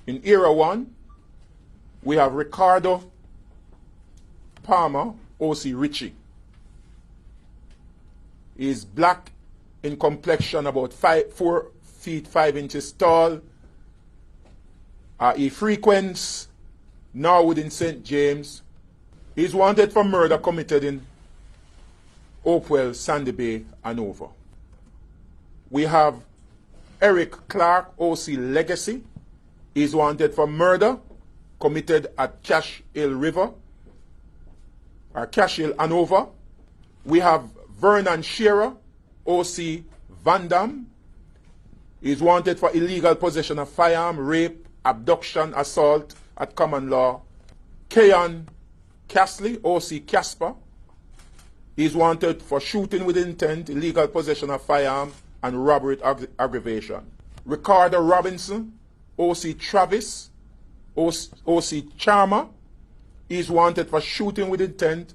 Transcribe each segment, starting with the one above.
In Era 1, we have Ricardo Palmer, O.C. Ritchie. He is black in complexion, about 4 feet 5 inches tall. He frequents Norwood in St. James. He is wanted for murder committed in Hopewell, Sandy Bay, Hanover. We have Eric Clark, O.C. Legacy. He is wanted for murder committed at Cash Hill River, or Cash Hill, Hanover. We have Vernon Shearer, O.C. Van Dam. He is wanted for illegal possession of firearm, rape, abduction, assault at common law. Keon Castley, O.C. Casper. He is wanted for shooting with intent, illegal possession of firearm, and robbery with aggravation. Ricardo Robinson, O.C. Travis, O.C. Charmer. He is wanted for shooting with intent,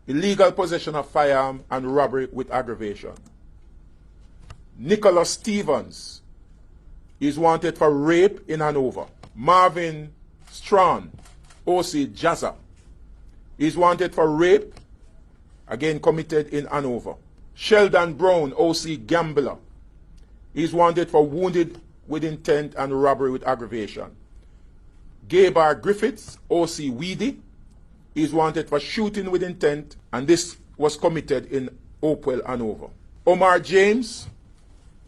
illegal possession of firearm, and robbery with aggravation. Nicholas Stevens is wanted for rape in Hanover. Marvin Strawn, O.C. Jazza, is wanted for rape, again committed in Hanover. Sheldon Brown, O.C. Gambler, is wanted for wounded with intent and robbery with aggravation. Gabar Griffiths, O.C. Weedy, is wanted for shooting with intent, and this was committed in Hopewell, Hanover. Omar James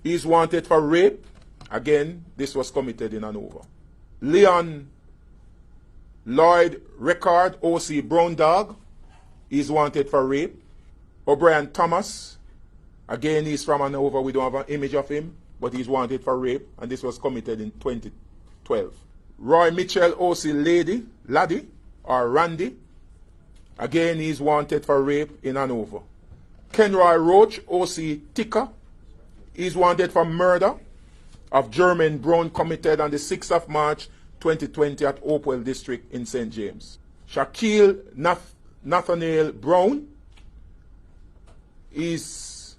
is wanted for rape. Again, this was committed in Hanover. Leon Lloyd Rickard, O.C. Brown Dog, is wanted for rape. O'Brien Thomas, again, he's from Hanover. We don't have an image of him, but he's wanted for rape, and this was committed in 2012. Roy Mitchell, O.C. Laddie, or Randy, again, he's wanted for rape in Hanover. Kenroy Roach, O.C. Ticker, is wanted for murder of Jermaine Brown committed on the 6th of March 2020 at Hopewell District in St. James. Shaquille Nathaniel Brown is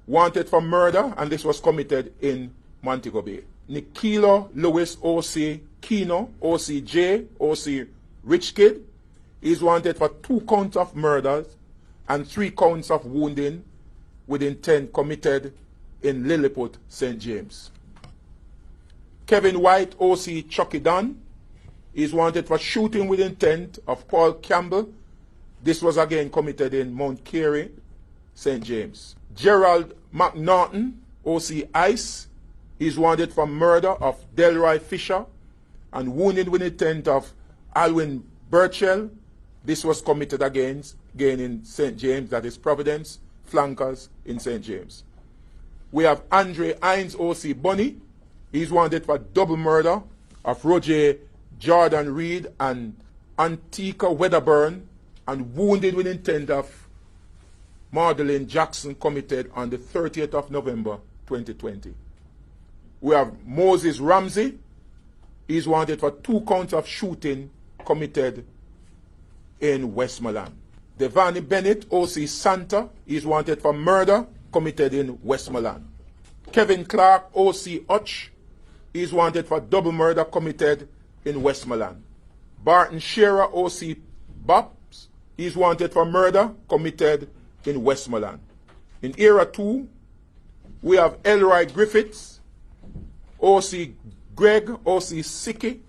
wanted for murder, and this was committed in Montego Bay. Nikilo Lewis, O.C. Kino, O.C. J, O.C. Rich Kid, is wanted for 2 counts of murders and 3 counts of wounding with intent committed in Lilliput, St. James. Kevin White, O.C. Chucky Dunn, is wanted for shooting with intent of Paul Campbell. This was again committed in Mount Carey, St. James. Gerald McNaughton, O.C. Ice, is wanted for murder of Delroy Fisher and wounding with intent of Alwyn Burchell. This was committed again in St. James, that is Providence, Flankers in St. James. We have Andre Hines, O.C. Bunny. He's wanted for double murder of Roger Jordan Reed and Antika Wedderburn and wounded with intent of Magdalene Jackson committed on the 30th of November 2020. We have Moses Ramsey. He's wanted for 2 counts of shooting committed in Westmoreland. Devani Bennett, O.C. Santa, is wanted for murder committed in Westmoreland. Kevin Clark, O.C. Hutch, is wanted for double murder committed in Westmoreland. Barton Shearer, O.C. Bops, is wanted for murder committed in Westmoreland. In Era 2, we have Elroy Griffiths, O.C. Greg, O.C. Sicky,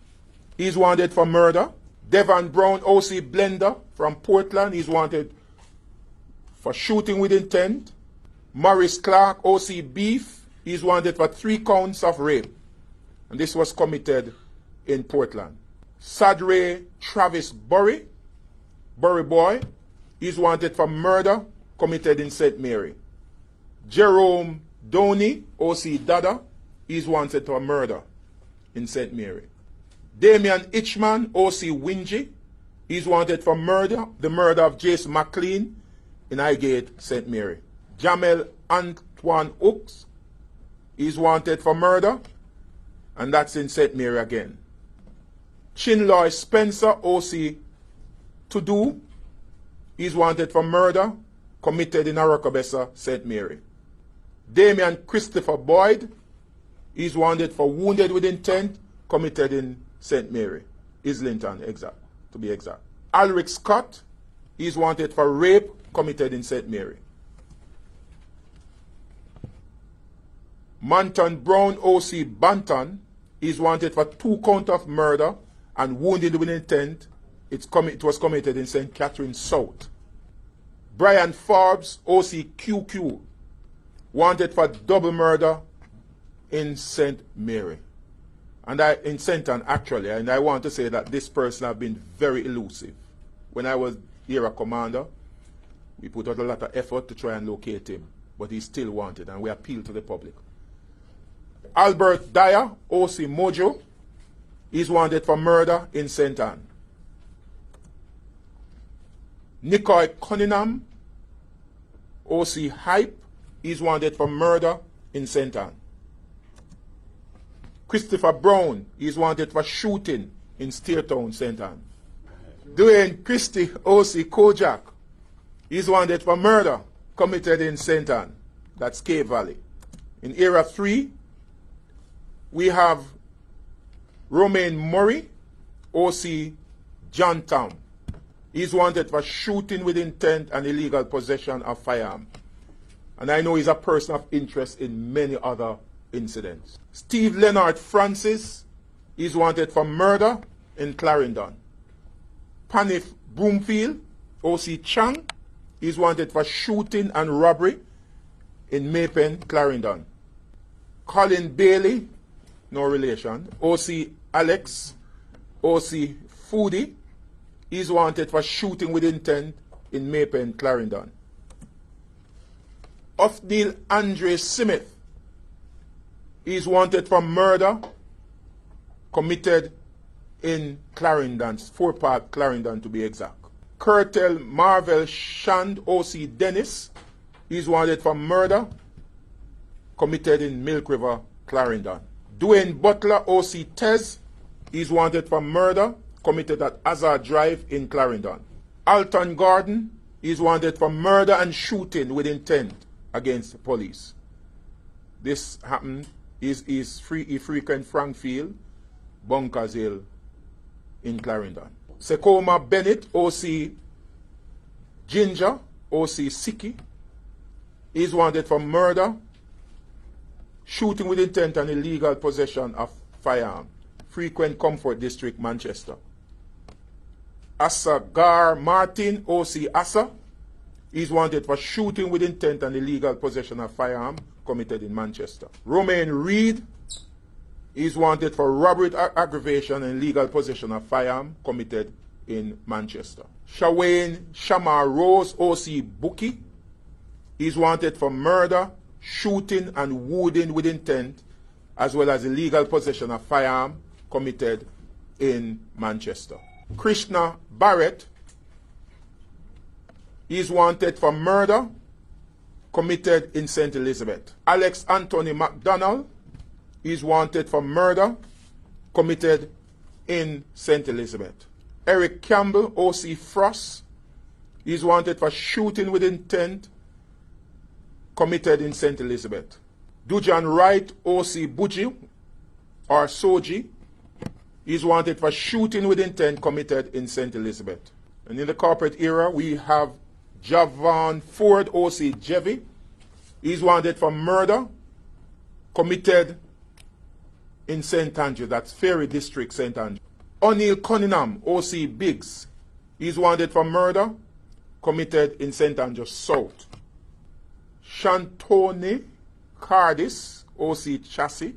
he's wanted for murder. Devon Brown, O.C. Blender from Portland, he's wanted for shooting with intent. Maurice Clark, O.C. Beef, he's wanted for 3 counts of rape, and this was committed in Portland. Sadre Travis Burry Boy, he's wanted for murder committed in St. Mary. Jerome Doney, O.C. Dada, he's wanted for murder in St. Mary. Damian Itchman, O.C. Wingy, he's wanted for murder, the murder of Jason McLean in Highgate, St. Mary. Jamel Antoine Hooks, he's wanted for murder, and that's in St. Mary again. Chinloy Spencer, O.C. Tudu, he's wanted for murder committed in Arokabesa, St. Mary. Damian Christopher Boyd, he's wanted for wounded with intent committed in St. Mary, Islington, to be exact. Alric Scott is wanted for rape committed in St. Mary. Manton Brown O.C. Banton is wanted for 2 counts of murder and wounded with intent. It was committed in St. Catherine South. Brian Forbes O.C. QQ wanted for double murder in St. Mary. And in St. Anne, actually, and I want to say that this person has been very elusive. When I was here a commander, we put out a lot of effort to try and locate him, but he's still wanted, and we appeal to the public. Albert Dyer, O.C. Mojo, is wanted for murder in St. Anne. Nicoy Cunningham, O.C. Hype, is wanted for murder in St. Anne. Christopher Brown is wanted for shooting in Steertown, St. Anne. Dwayne Christie, O.C. Kojak, is wanted for murder committed in St. Anne, that's Cave Valley. In Area 3, we have Romaine Murray, O.C. Johntown. He's wanted for shooting with intent and illegal possession of firearm. And I know he's a person of interest in many other incidents. Steve Leonard Francis is wanted for murder in Clarendon. Panif Broomfield, O.C. Chang, is wanted for shooting and robbery in Maypen, Clarendon. Colin Bailey, no relation, O.C. Alex, O.C. Foodie, is wanted for shooting with intent in Maypen, Clarendon. Othniel Andre Smith is wanted for murder committed in Clarendon, Fort Park, Clarendon to be exact. Curtel Marvel Shand, O.C. Dennis, is wanted for murder committed in Milk River, Clarendon. Dwayne Butler, O.C. Tez, is wanted for murder committed at Hazard Drive in Clarendon. Alton Gordon is wanted for murder and shooting with intent against the police. This happened, he frequent Frankfield, Bunkers Hill in Clarendon. Sekoma Bennett, O.C. Ginger, O.C. Siki, is wanted for murder, shooting with intent and illegal possession of firearm. Frequent Comfort District, Manchester. Asa Gar Martin, O.C. Asa, is wanted for shooting with intent and illegal possession of firearm committed in Manchester. Romaine Reed is wanted for robbery, aggravation, and illegal possession of firearm committed in Manchester. Shawane Shamar Rose, O.C. Buki, is wanted for murder, shooting, and wounding with intent, as well as illegal possession of firearm committed in Manchester. Krishna Barrett is wanted for murder committed in St. Elizabeth. Alex Anthony McDonald is wanted for murder committed in St. Elizabeth. Eric Campbell, O.C. Frost, is wanted for shooting with intent committed in St. Elizabeth. Dujan Wright, O.C. Buji, or Soji, is wanted for shooting with intent committed in St. Elizabeth. And in the corporate era, we have Javon Ford, O.C. Jevy, is wanted for murder committed in St. Andrew, that's Ferry District, St. Andrew. O'Neill Cunningham, O.C. Biggs, is wanted for murder committed in St. Andrew South. Shantoni Cardis, O.C. Chassis,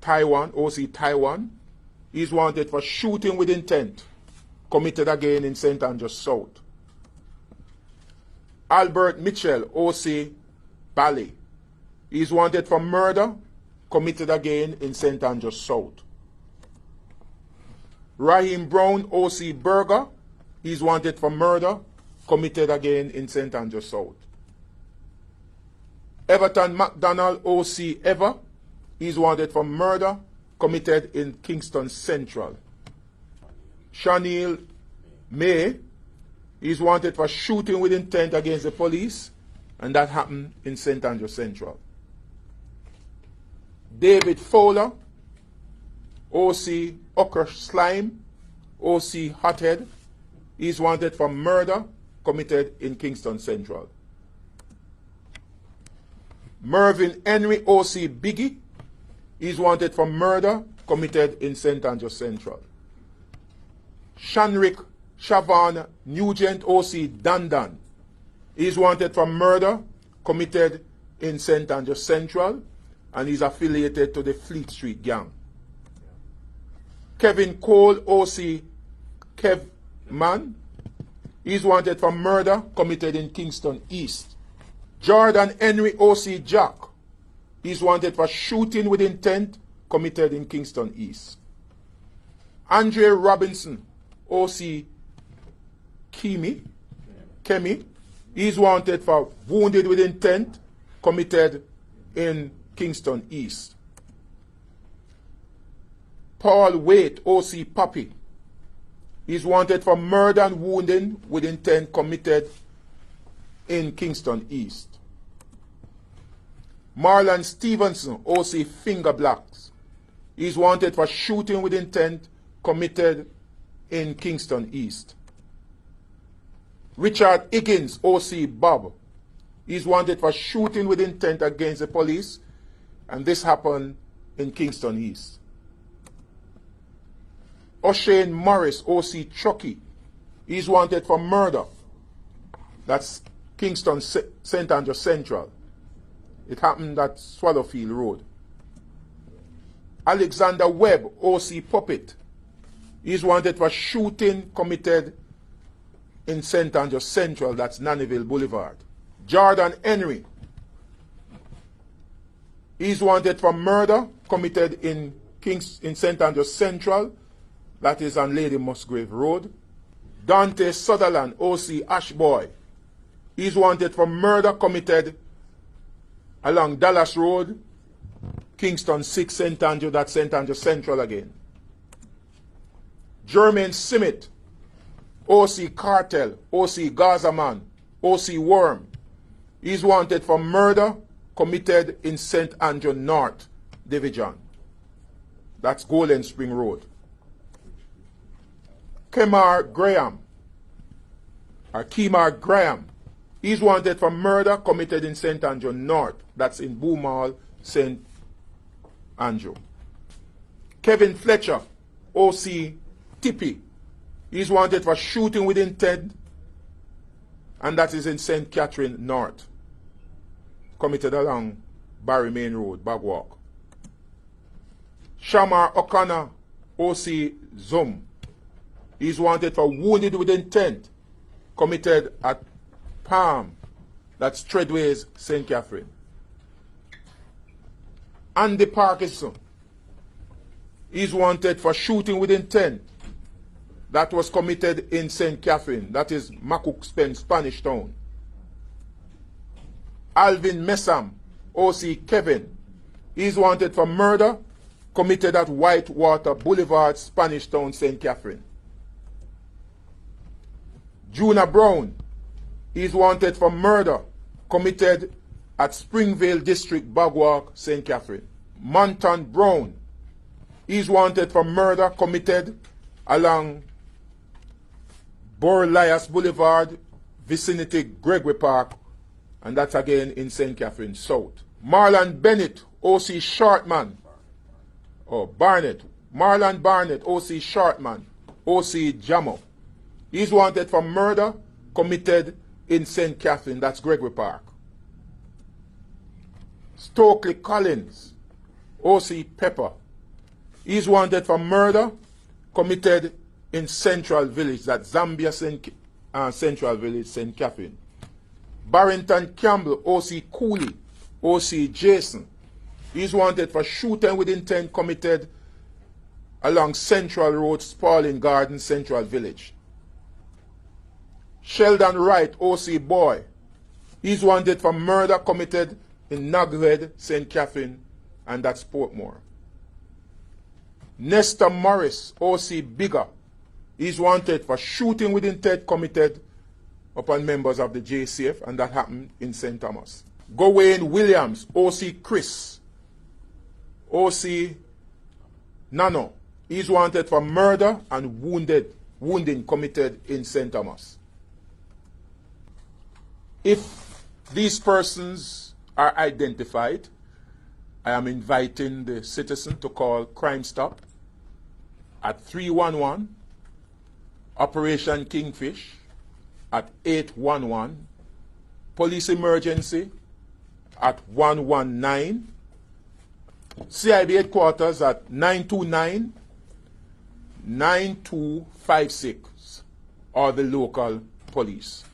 Taiwan, O.C. Taiwan, is wanted for shooting with intent committed again in St. Andrew South. Albert Mitchell, O.C. Bally, is wanted for murder committed again in St. Andrew South. Raheem Brown, O.C. Berger, is wanted for murder committed again in St. Andrew South. Everton MacDonald, O.C. Ever, is wanted for murder committed in Kingston Central. Shaniel May is wanted for shooting with intent against the police, and that happened in St. Andrew Central. David Fowler OC Okra Slime, OC Hothead, is wanted for murder committed in Kingston Central. Mervyn Henry, OC Biggie, is wanted for murder committed in St. Andrew Central. Shanrick Shavan Nugent, OC Dandan, is wanted for murder committed in St. Andrew Central and is affiliated to the Fleet Street Gang. Kevin Cole, OC Kev Man, is wanted for murder committed in Kingston East. Jordan Henry, OC Jack, is wanted for shooting with intent committed in Kingston East. Andre Robinson, OC Kemi, is wanted for wounded with intent committed in Kingston East. Paul Waite, OC Puppy, is wanted for murder and wounding with intent committed in Kingston East. Marlon Stevenson, OC Finger Blacks, is wanted for shooting with intent committed in Kingston East. Richard Higgins, OC Bob, is wanted for shooting with intent against the police, and this happened in Kingston East. O'Shane Morris, OC Chucky, is wanted for murder. That's Kingston St. Andrew Central. It happened at Swallowfield Road. Alexander Webb, OC Puppet, is wanted for shooting committed in St. Andrew Central, that's Nannyville Boulevard. Jordan Henry is wanted for murder committed in St. Andrew Central, that is on Lady Musgrave Road. Dante Sutherland, OC Ashboy, is wanted for murder committed along Dallas Road, Kingston 6, St. Andrew, that's St. Andrew Central again. Jermaine Simmet, OC Cartel, OC Gazaman, OC Worm, is wanted for murder committed in St. Andrew North Division. That's Golden Spring Road. Kemar Graham, is wanted for murder committed in St. Andrew North. That's in Boomal, St. Andrew. Kevin Fletcher, OC Tippy, is wanted for shooting with intent, and that is in St. Catherine North, committed along Barry Main Road, Bagwalk. Shamar O'Connor, OC Zoom, is wanted for wounded with intent, committed at Palm, that's Treadways, St. Catherine. Andy Parkinson is wanted for shooting with intent, that was committed in St. Catherine, that is Makuk Spanish Town. Alvin Messam, OC Kevin, is wanted for murder committed at Whitewater Boulevard, Spanish Town, St. Catherine. Juna Brown is wanted for murder committed at Springvale District, Bagwalk, St. Catherine. Monton Brown is wanted for murder committed along Borlias Boulevard, vicinity Gregory Park, and that's again in St. Catherine South. Marlon Bennett, OC Shortman, Marlon Barnett, OC Shortman, OC Jamo, is wanted for murder committed in St. Catherine, that's Gregory Park. Stokely Collins, OC Pepper, is wanted for murder committed in Central Village, that's Zambia Central Village, St. Catherine. Barrington Campbell, OC Cooley, OC Jason, is wanted for shooting with intent committed along Central Road, Spalding Garden, Central Village. Sheldon Wright, OC Boy, is wanted for murder committed in Nughead, St. Catherine, and that's Portmore. Nestor Morris, OC Bigger, is wanted for shooting with intent committed upon members of the JCF, and that happened in St. Thomas. Gawain Williams, OC Chris, OC Nano, He is wanted for murder and wounding committed in St. Thomas. If these persons are identified, I am inviting the citizen to call Crime Stop at 311, Operation Kingfish at 811, Police Emergency at 119, CIB Headquarters at 929-9256, or the local police.